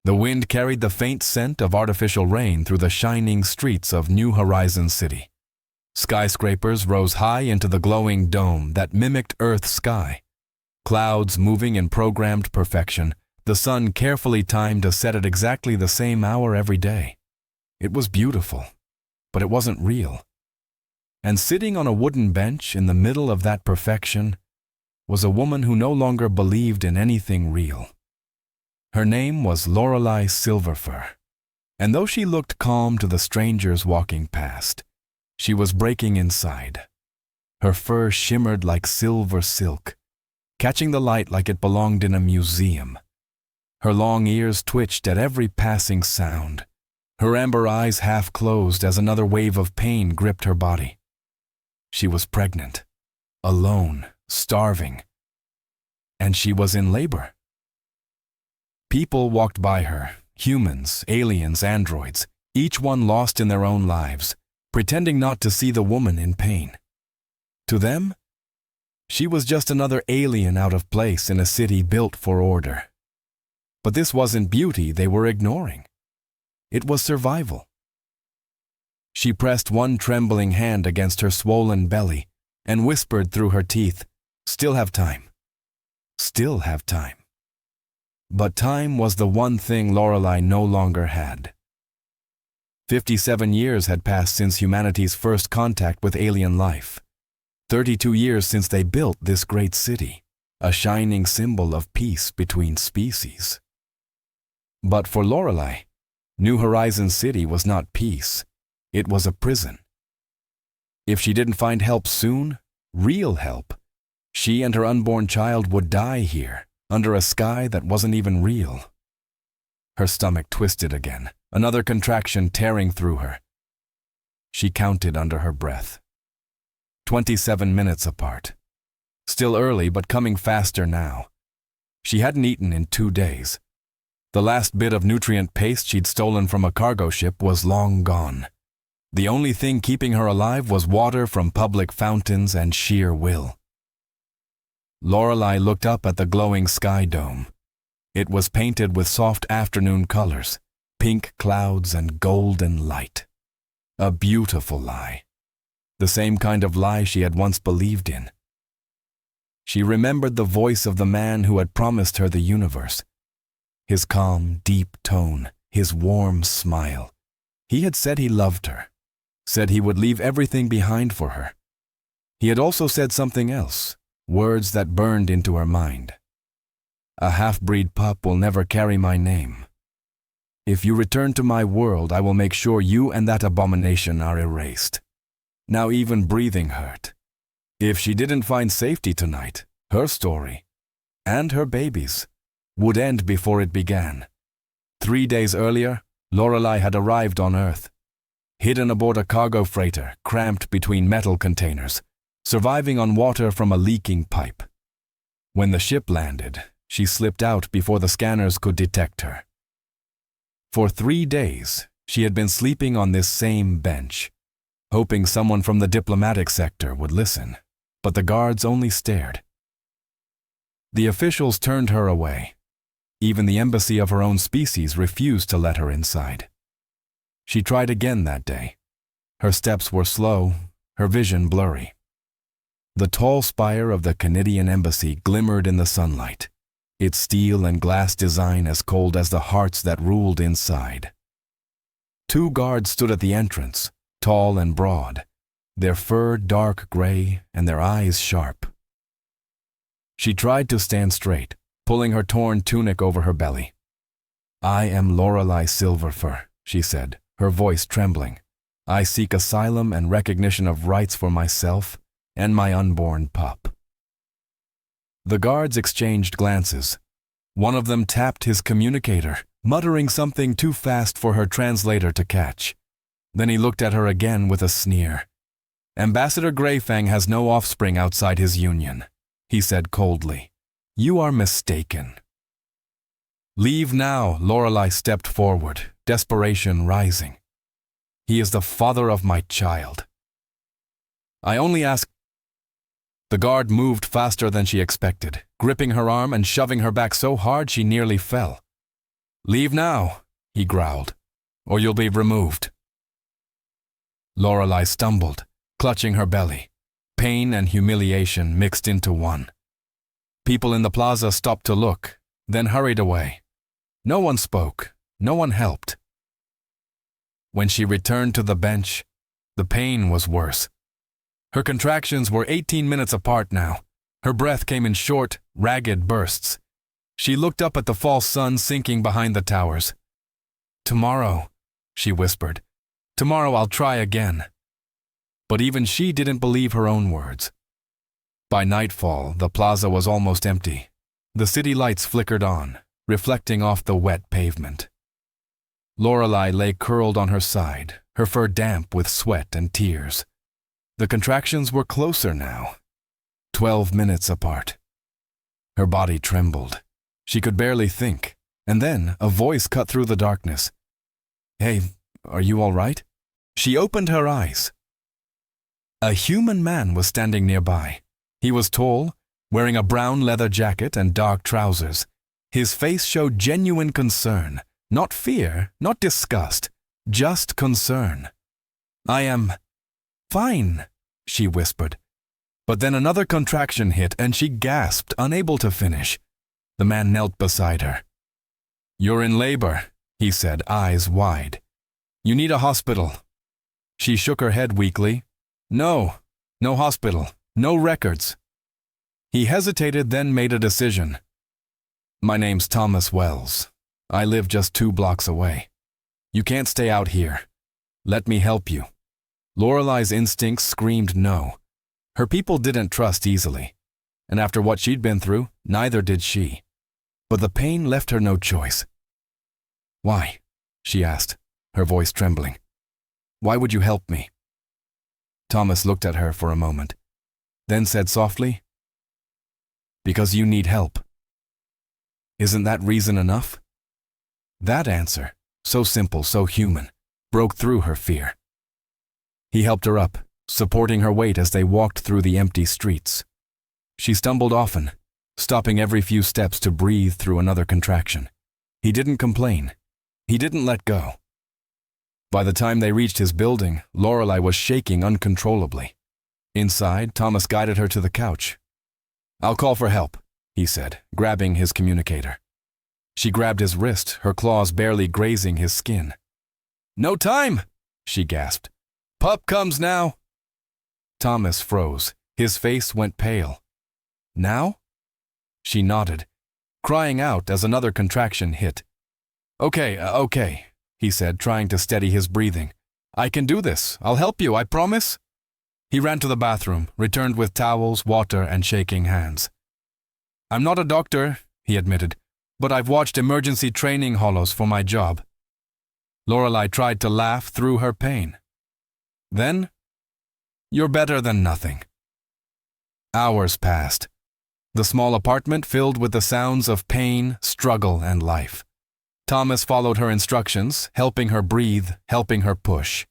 The wind carried the faint scent of artificial rain through the shining streets of New Horizons City. Skyscrapers rose high into the glowing dome that mimicked Earth's sky. Clouds moving in programmed perfection, the sun carefully timed to set at exactly the same hour every day. It was beautiful, but it wasn't real. And sitting on a wooden bench in the middle of that perfection was a woman who no longer believed in anything real. Her name was Laurelai Silverfur, and though she looked calm to the strangers walking past, she was breaking inside. Her fur shimmered like silver silk, catching the light like it belonged in a museum. Her long ears twitched at every passing sound. Her amber eyes half closed as another wave of pain gripped her body. She was pregnant, alone, starving, and she was in labor. People walked by her, humans, aliens, androids, each one lost in their own lives, pretending not to see the woman in pain. To them, she was just another alien out of place in a city built for order. But this wasn't beauty they were ignoring. It was survival. She pressed one trembling hand against her swollen belly and whispered through her teeth, "Still have time. Still have time." But time was the one thing Laurelai no longer had. 57 years had passed since humanity's first contact with alien life. 32 years since they built this great city, a shining symbol of peace between species. But for Laurelai, New Horizons City was not peace. It was a prison. If she didn't find help soon, real help, she and her unborn child would die here, under a sky that wasn't even real. Her stomach twisted again, another contraction tearing through her. She counted under her breath. 27 minutes apart. Still early, but coming faster now. She hadn't eaten in 2 days. The last bit of nutrient paste she'd stolen from a cargo ship was long gone. The only thing keeping her alive was water from public fountains and sheer will. Laurelai looked up at the glowing sky dome. It was painted with soft afternoon colors, pink clouds and golden light. A beautiful lie. The same kind of lie she had once believed in. She remembered the voice of the man who had promised her the universe. His calm, deep tone, his warm smile. He had said he loved her, said he would leave everything behind for her. He had also said something else, words that burned into her mind. "A half-breed pup will never carry my name. If you return to my world, I will make sure you and that abomination are erased." Now even breathing hurt. If she didn't find safety tonight, her story, and her baby's, would end before it began. 3 days earlier, Laurelai had arrived on Earth, hidden aboard a cargo freighter cramped between metal containers, surviving on water from a leaking pipe. When the ship landed, she slipped out before the scanners could detect her. For 3 days, she had been sleeping on this same bench, hoping someone from the diplomatic sector would listen, but the guards only stared. The officials turned her away. Even the embassy of her own species refused to let her inside. She tried again that day. Her steps were slow, her vision blurry. The tall spire of the Canadian embassy glimmered in the sunlight, its steel and glass design as cold as the hearts that ruled inside. 2 guards stood at the entrance, tall and broad, their fur dark gray and their eyes sharp. She tried to stand straight, pulling her torn tunic over her belly. "I am Laurelai Silverfur," she said, her voice trembling. "I seek asylum and recognition of rights for myself and my unborn pup." The guards exchanged glances. One of them tapped his communicator, muttering something too fast for her translator to catch. Then he looked at her again with a sneer. "Ambassador Greyfang has no offspring outside his union," he said coldly. "You are mistaken." "Leave now," Laurelai stepped forward, desperation rising. "He is the father of my child. I only ask—" The guard moved faster than she expected, gripping her arm and shoving her back so hard she nearly fell. Leave now, he growled, or you'll be removed. Laurelai stumbled, clutching her belly. Pain and humiliation mixed into one. People in the plaza stopped to look, then hurried away. No one spoke, no one helped. When she returned to the bench, the pain was worse. Her contractions were 18 minutes apart now. Her breath came in short, ragged bursts. She looked up at the false sun sinking behind the towers. "Tomorrow," she whispered. "Tomorrow I'll try again." But even she didn't believe her own words. By nightfall, the plaza was almost empty. The city lights flickered on, reflecting off the wet pavement. Laurelai lay curled on her side, her fur damp with sweat and tears. The contractions were closer now, 12 minutes apart. Her body trembled. She could barely think, and then a voice cut through the darkness. "Hey, are you all right?" She opened her eyes. A human man was standing nearby. He was tall, wearing a brown leather jacket and dark trousers. His face showed genuine concern, not fear, not disgust, just concern. "I am fine," she whispered. But then another contraction hit and she gasped, unable to finish. The man knelt beside her. "You're in labor," he said, eyes wide. "You need a hospital." She shook her head weakly. No hospital, no records." He hesitated, then made a decision. "My name's Thomas Wells. I live just 2 blocks away. You can't stay out here. Let me help you." Laurelai's instincts screamed no. Her people didn't trust easily, and after what she'd been through, neither did she. But the pain left her no choice. "Why?" she asked, her voice trembling. "Why would you help me?" Thomas looked at her for a moment, then said softly, "Because you need help." Isn't that reason enough? That answer, so simple, so human, broke through her fear. He helped her up, supporting her weight as they walked through the empty streets. She stumbled often, stopping every few steps to breathe through another contraction. He didn't complain. He didn't let go. By the time they reached his building, Laurelai was shaking uncontrollably. Inside, Thomas guided her to the couch. "I'll call for help," he said, grabbing his communicator. She grabbed his wrist, her claws barely grazing his skin. "No time!" she gasped. "Pup comes now!" Thomas froze. His face went pale. "Now?" She nodded, crying out as another contraction hit. Okay, he said, trying to steady his breathing. "I can do this. I'll help you, I promise." He ran to the bathroom, returned with towels, water, and shaking hands. "I'm not a doctor," he admitted, "but I've watched emergency training holos for my job." Laurelai tried to laugh through her pain. Then, "You're better than nothing." Hours passed. The small apartment filled with the sounds of pain, struggle, and life. Thomas followed her instructions, helping her breathe, helping her push.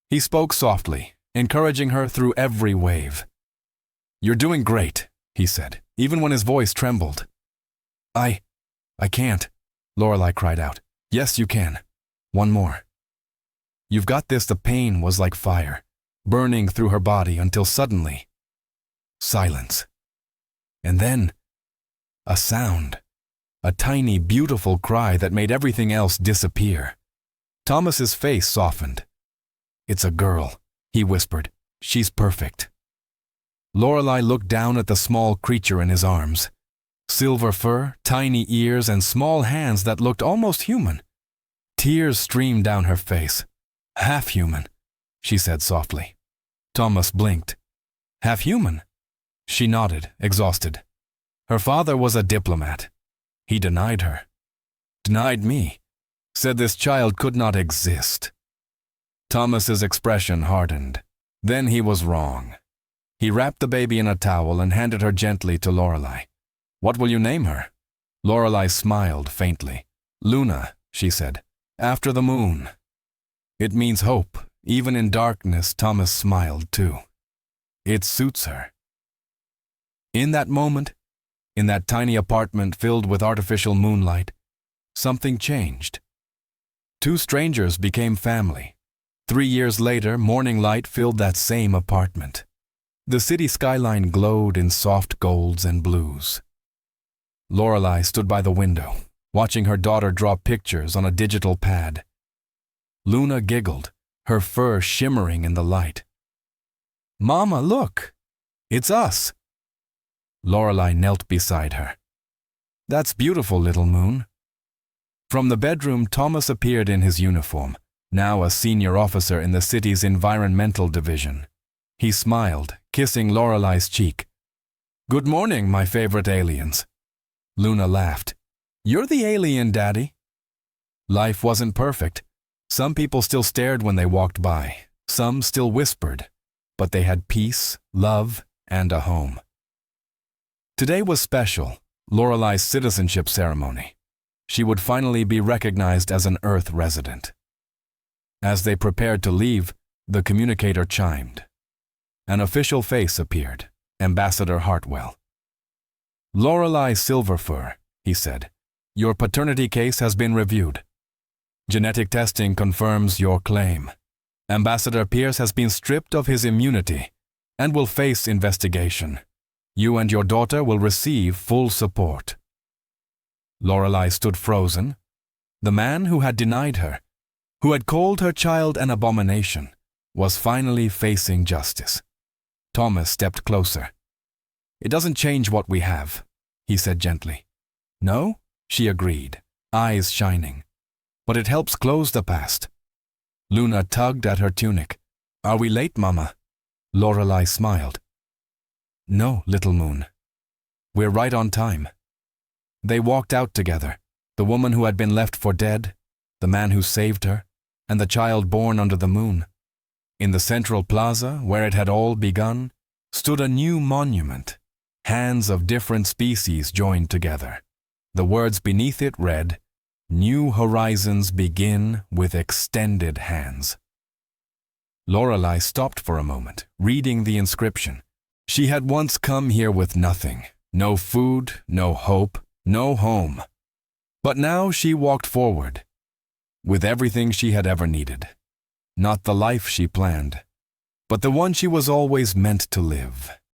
He spoke softly, encouraging her through every wave. "You're doing great," he said, even when his voice trembled. I can't," Laurelai cried out. "Yes, you can. One more." "You've got this." The pain was like fire, burning through her body until suddenly, silence. And then, a sound. A tiny, beautiful cry that made everything else disappear. Thomas's face softened. "It's a girl," he whispered. "She's perfect." Laurelai looked down at the small creature in his arms. Silver fur, tiny ears, and small hands that looked almost human. Tears streamed down her face. "Half human," she said softly. Thomas blinked. "Half human?" She nodded, exhausted. Her father was a diplomat. He denied her. Denied me. Said this child could not exist. Thomas's expression hardened. Then he was wrong. He wrapped the baby in a towel and handed her gently to Laurelai. "What will you name her?" Laurelai smiled faintly. "Luna," she said. "After the moon." It means hope. Even in darkness, Thomas smiled too. It suits her. In that moment, in that tiny apartment filled with artificial moonlight, something changed. Two strangers became family. 3 years later, morning light filled that same apartment. The city skyline glowed in soft golds and blues. Laurelai stood by the window, watching her daughter draw pictures on a digital pad. Luna giggled, her fur shimmering in the light. "Mama, look! It's us!" Laurelai knelt beside her. "That's beautiful, little moon." From the bedroom, Thomas appeared in his uniform, now a senior officer in the city's environmental division. He smiled, kissing Laurelai's cheek. "Good morning, my favorite aliens." Luna laughed. "You're the alien, Daddy." Life wasn't perfect. Some people still stared when they walked by. Some still whispered. But they had peace, love, and a home. Today was special, Laurelai's citizenship ceremony. She would finally be recognized as an Earth resident. As they prepared to leave, the communicator chimed. An official face appeared, Ambassador Hartwell. "Laurelai Silverfur," he said, "your paternity case has been reviewed. Genetic testing confirms your claim. Ambassador Pierce has been stripped of his immunity and will face investigation. You and your daughter will receive full support." Laurelai stood frozen. The man who had denied her, who had called her child an abomination, was finally facing justice. Thomas stepped closer. "It doesn't change what we have," he said gently. "No?" she agreed, eyes shining. "But it helps close the past." Luna tugged at her tunic. "Are we late, Mama?" Laurelai smiled. "No, little moon. We're right on time." They walked out together, the woman who had been left for dead, the man who saved her, and the child born under the moon. In the central plaza, where it had all begun, stood a new monument. Hands of different species joined together. The words beneath it read, "New horizons begin with extended hands." Laurelai stopped for a moment, reading the inscription. She had once come here with nothing, no food, no hope, no home. But now she walked forward, with everything she had ever needed. Not the life she planned, but the one she was always meant to live.